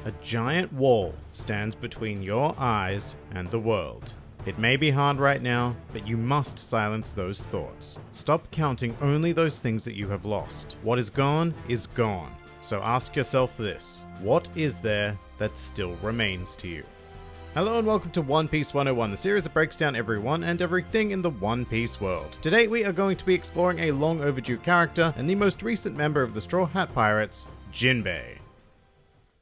A giant wall stands between your eyes and the world. It may be hard right now, but you must silence those thoughts. Stop counting only those things that you have lost. What is gone is gone. So ask yourself this: what is there that still remains to you? Hello and welcome to One Piece 101, the series that breaks down everyone and everything in the One Piece world. Today we are going to be exploring a long overdue character and the most recent member of the Straw Hat Pirates, Jinbei.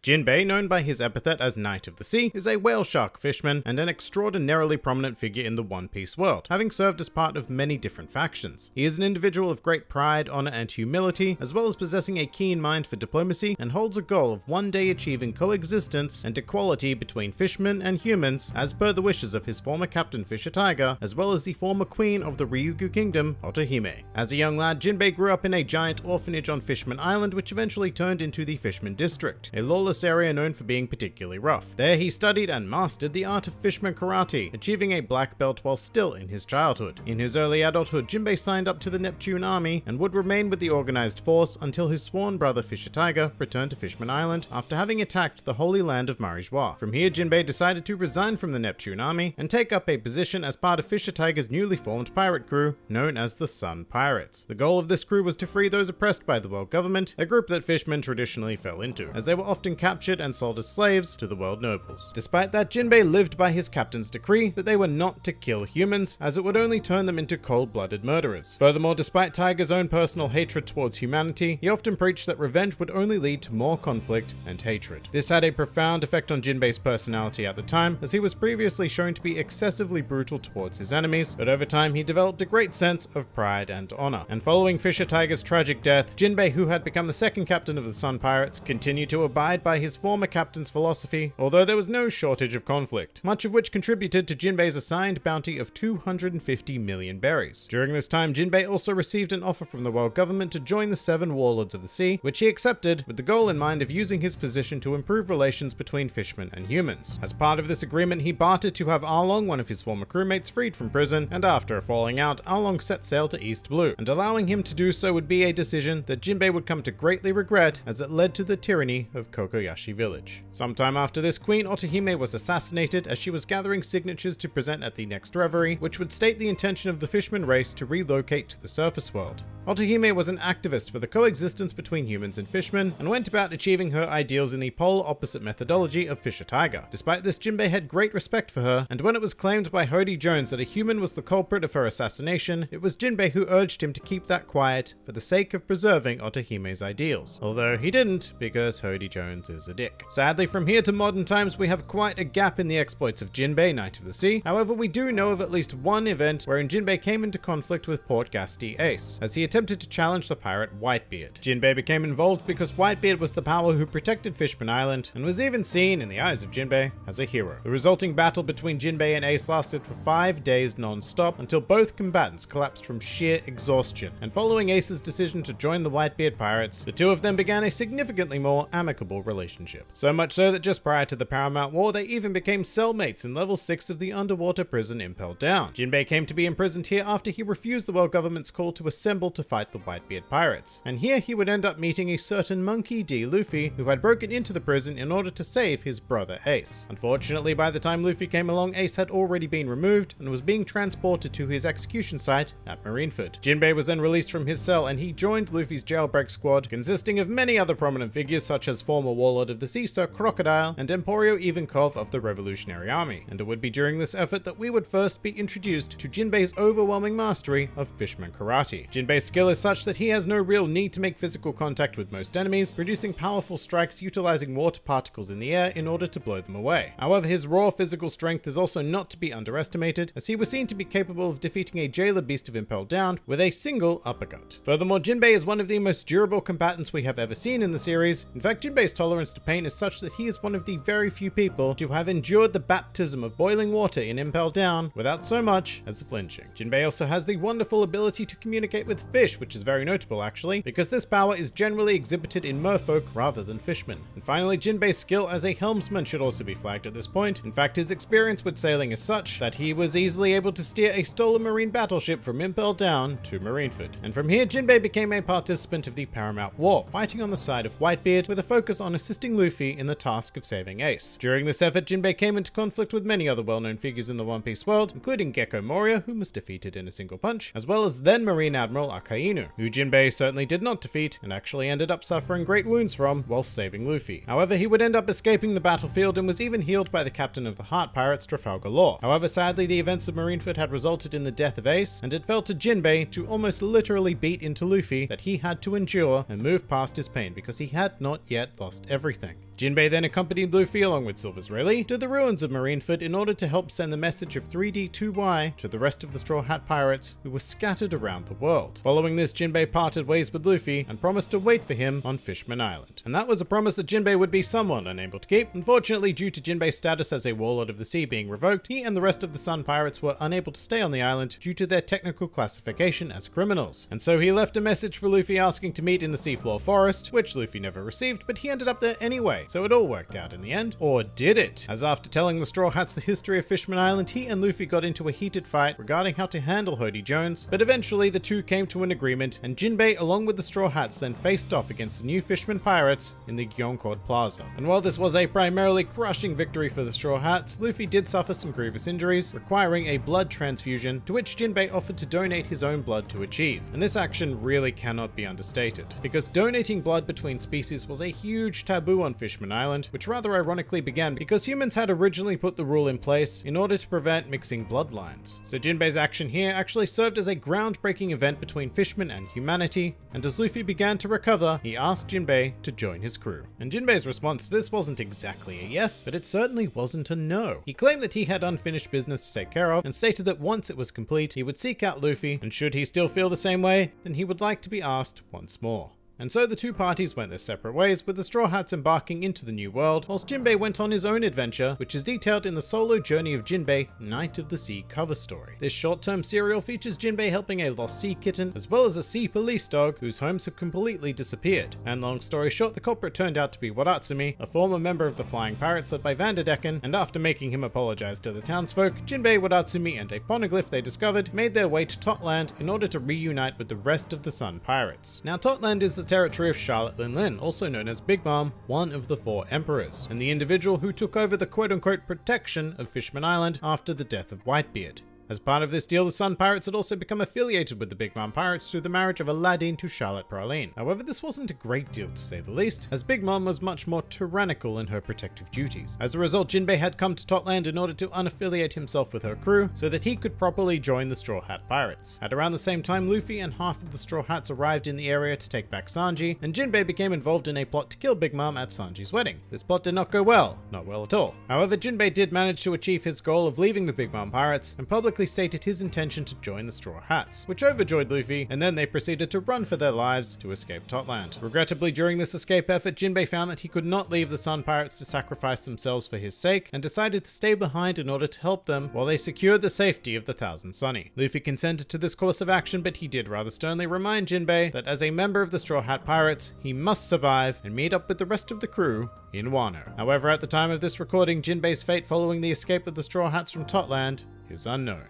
Jinbei, known by his epithet as Knight of the Sea, is a whale shark fisherman and an extraordinarily prominent figure in the One Piece world, having served as part of many different factions. He is an individual of great pride, honor, and humility, as well as possessing a keen mind for diplomacy, and holds a goal of one day achieving coexistence and equality between fishermen and humans, as per the wishes of his former captain Fisher Tiger, as well as the former queen of the Ryukyu Kingdom, Otohime. As a young lad, Jinbei grew up in a giant orphanage on Fishman Island, which eventually turned into the Fishman District, a lawless area known for being particularly rough. There he studied and mastered the art of Fishman Karate, achieving a black belt while still in his childhood. In his early adulthood, Jinbei signed up to the Neptune Army and would remain with the organized force until his sworn brother Fisher Tiger returned to Fishman Island after having attacked the Holy Land of Marijwa. From here, Jinbei decided to resign from the Neptune Army and take up a position as part of Fisher Tiger's newly formed pirate crew, known as the Sun Pirates. The goal of this crew was to free those oppressed by the world government, a group that fishermen traditionally fell into, as they were often captured and sold as slaves to the world nobles. Despite that, Jinbei lived by his captain's decree that they were not to kill humans, as it would only turn them into cold-blooded murderers. Furthermore, despite Tiger's own personal hatred towards humanity, he often preached that revenge would only lead to more conflict and hatred. This had a profound effect on Jinbei's personality at the time, as he was previously shown to be excessively brutal towards his enemies, but over time he developed a great sense of pride and honor. And following Fisher Tiger's tragic death, Jinbei, who had become the second captain of the Sun Pirates, continued to abide by his former captain's philosophy, although there was no shortage of conflict, much of which contributed to Jinbei's assigned bounty of 250 million berries. During this time, Jinbei also received an offer from the world government to join the 7 warlords of the sea, which he accepted with the goal in mind of using his position to improve relations between fishermen and humans. As part of this agreement, he bartered to have Arlong, one of his former crewmates, freed from prison, and after a falling out, Arlong set sail to East Blue, and allowing him to do so would be a decision that Jinbei would come to greatly regret, as it led to the tyranny of Kokoyashi Village. Sometime after this, Queen Otohime was assassinated as she was gathering signatures to present at the next reverie, which would state the intention of the Fishman race to relocate to the surface world. Otohime was an activist for the coexistence between humans and fishmen, and went about achieving her ideals in the polar opposite methodology of Fisher Tiger. Despite this, Jinbei had great respect for her, and when it was claimed by Hody Jones that a human was the culprit of her assassination, it was Jinbei who urged him to keep that quiet for the sake of preserving Otohime's ideals. Although he didn't, because Hody Jones is a dick. Sadly, from here to modern times, we have quite a gap in the exploits of Jinbei, Knight of the Sea. However, we do know of at least one event wherein Jinbei came into conflict with Port Gasti Ace, as he attempted to challenge the pirate Whitebeard. Jinbei became involved because Whitebeard was the power who protected Fishman Island, and was even seen, in the eyes of Jinbei, as a hero. The resulting battle between Jinbei and Ace lasted for 5 days non-stop, until both combatants collapsed from sheer exhaustion, and following Ace's decision to join the Whitebeard pirates, the two of them began a significantly more amicable relationship. So much so that just prior to the Paramount War, they even became cellmates in level 6 of the underwater prison Impel Down. Jinbei came to be imprisoned here after he refused the world government's call to assemble to fight the Whitebeard pirates, and here he would end up meeting a certain Monkey D. Luffy, who had broken into the prison in order to save his brother Ace. Unfortunately, by the time Luffy came along, Ace had already been removed and was being transported to his execution site at Marineford. Jinbei was then released from his cell, and he joined Luffy's jailbreak squad, consisting of many other prominent figures such as former warlord of the sea Sir Crocodile and Emporio Ivankov of the Revolutionary Army. And it would be during this effort that we would first be introduced to Jinbei's overwhelming mastery of Fishman Karate. Jinbei's skill is such that he has no real need to make physical contact with most enemies, producing powerful strikes utilizing water particles in the air in order to blow them away. However, his raw physical strength is also not to be underestimated, as he was seen to be capable of defeating a jailer beast of Impel Down with a single uppercut. Furthermore, Jinbei is one of the most durable combatants we have ever seen in the series. In fact, Jinbei's tolerance to pain is such that he is one of the very few people to have endured the baptism of boiling water in Impel Down without so much as flinching. Jinbei also has the wonderful ability to communicate with fish, which is very notable actually, because this power is generally exhibited in merfolk rather than fishmen. And finally, Jinbei's skill as a helmsman should also be flagged at this point. In fact, his experience with sailing is such that he was easily able to steer a stolen marine battleship from Impel Down to Marineford. And from here, Jinbei became a participant of the Paramount War, fighting on the side of Whitebeard with a focus on assisting Luffy in the task of saving Ace. During this effort, Jinbei came into conflict with many other well-known figures in the One Piece world, including Gecko Moria, whom was defeated in a single punch, as well as then Marine Admiral Akainu, who Jinbei certainly did not defeat and actually ended up suffering great wounds from whilst saving Luffy. However, he would end up escaping the battlefield and was even healed by the captain of the Heart Pirates, Trafalgar Law. However, sadly, the events of Marineford had resulted in the death of Ace, and it fell to Jinbei to almost literally beat into Luffy that he had to endure and move past his pain because he had not yet lost everything. Jinbei then accompanied Luffy along with Silver's Rayleigh to the ruins of Marineford in order to help send the message of 3D2Y to the rest of the Straw Hat Pirates who were scattered around the world. Following this, Jinbei parted ways with Luffy and promised to wait for him on Fishman Island. And that was a promise that Jinbei would be somewhat unable to keep. Unfortunately, due to Jinbei's status as a Warlord of the Sea being revoked, he and the rest of the Sun Pirates were unable to stay on the island due to their technical classification as criminals. And so he left a message for Luffy asking to meet in the Seafloor Forest, which Luffy never received, but he ended up there anyway. So it all worked out in the end. Or did it? As after telling the Straw Hats the history of Fishman Island, he and Luffy got into a heated fight regarding how to handle Hody Jones, but eventually the two came to an agreement, and Jinbei along with the Straw Hats then faced off against the new Fishman Pirates in the Gyeongkord Plaza. And while this was a primarily crushing victory for the Straw Hats, Luffy did suffer some grievous injuries, requiring a blood transfusion, to which Jinbei offered to donate his own blood to achieve. And this action really cannot be understated, because donating blood between species was a huge taboo on Fishman Island, which rather ironically began because humans had originally put the rule in place in order to prevent mixing bloodlines. So Jinbei's action here actually served as a groundbreaking event between Fishman and humanity, and as Luffy began to recover, he asked Jinbei to join his crew. And Jinbei's response to this wasn't exactly a yes, but it certainly wasn't a no. He claimed that he had unfinished business to take care of, and stated that once it was complete, he would seek out Luffy, and should he still feel the same way, then he would like to be asked once more. And so the two parties went their separate ways, with the Straw Hats embarking into the New World, whilst Jinbei went on his own adventure, which is detailed in the solo journey of Jinbei, Knight of the Sea cover story. This short-term serial features Jinbei helping a lost sea kitten, as well as a sea police dog whose homes have completely disappeared. And long story short, the culprit turned out to be Waratsumi, a former member of the Flying Pirates led by Vanderdecken, and after making him apologize to the townsfolk, Jinbei, Waratsumi, and a poneglyph they discovered made their way to Totland in order to reunite with the rest of the Sun Pirates. Now, Totland is the territory of Charlotte Lin Lin, also known as Big Mom, one of the 4 emperors, and the individual who took over the quote-unquote protection of Fishman Island after the death of Whitebeard. As part of this deal, the Sun Pirates had also become affiliated with the Big Mom Pirates through the marriage of Aladdin to Charlotte Praline. However, this wasn't a great deal to say the least, as Big Mom was much more tyrannical in her protective duties. As a result, Jinbei had come to Totland in order to unaffiliate himself with her crew so that he could properly join the Straw Hat Pirates. At around the same time, Luffy and half of the Straw Hats arrived in the area to take back Sanji, and Jinbei became involved in a plot to kill Big Mom at Sanji's wedding. This plot did not go well, not well at all. However, Jinbei did manage to achieve his goal of leaving the Big Mom Pirates and publicly stated his intention to join the Straw Hats, which overjoyed Luffy, and then they proceeded to run for their lives to escape Totland. Regrettably, during this escape effort, Jinbei found that he could not leave the Sun Pirates to sacrifice themselves for his sake, and decided to stay behind in order to help them while they secured the safety of the Thousand Sunny. Luffy consented to this course of action, but he did rather sternly remind Jinbei that as a member of the Straw Hat Pirates, he must survive and meet up with the rest of the crew in Wano. However, at the time of this recording, Jinbei's fate following the escape of the Straw Hats from Totland is unknown.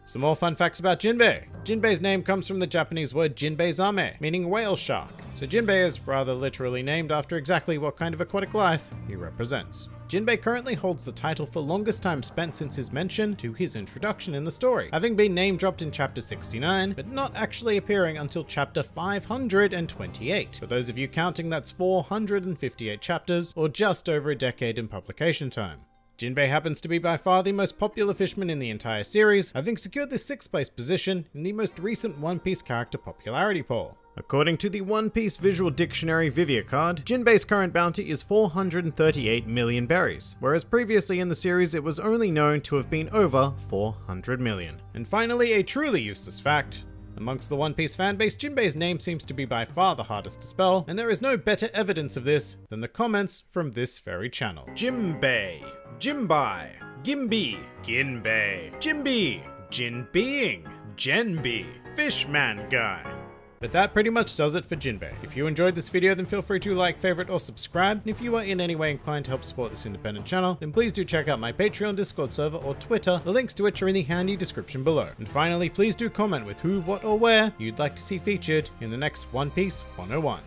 Some more fun facts about Jinbei. Jinbei's name comes from the Japanese word Jinbei Zame, meaning whale shark. So Jinbei is rather literally named after exactly what kind of aquatic life he represents. Jinbei currently holds the title for longest time spent since his mention to his introduction in the story, having been name dropped in chapter 69, but not actually appearing until chapter 528. For those of you counting, that's 458 chapters, or just over a decade in publication time. Jinbei happens to be by far the most popular fishman in the entire series, having secured the 6th place position in the most recent One Piece character popularity poll. According to the One Piece Visual Dictionary Viviacard, Jinbei's current bounty is 438 million berries, whereas previously in the series it was only known to have been over 400 million. And finally, a truly useless fact. Amongst the One Piece fanbase, Jinbei's name seems to be by far the hardest to spell, and there is no better evidence of this than the comments from this very channel. Jinbei, Jinbai, Gimbi, Ginbei, Jinbi, Jinbeing, Genbi, Fishman Guy. But that pretty much does it for Jinbei. If you enjoyed this video, then feel free to like, favorite, or subscribe. And if you are in any way inclined to help support this independent channel, then please do check out my Patreon, Discord server, or Twitter, the links to which are in the handy description below. And finally, please do comment with who, what, or where you'd like to see featured in the next One Piece 101.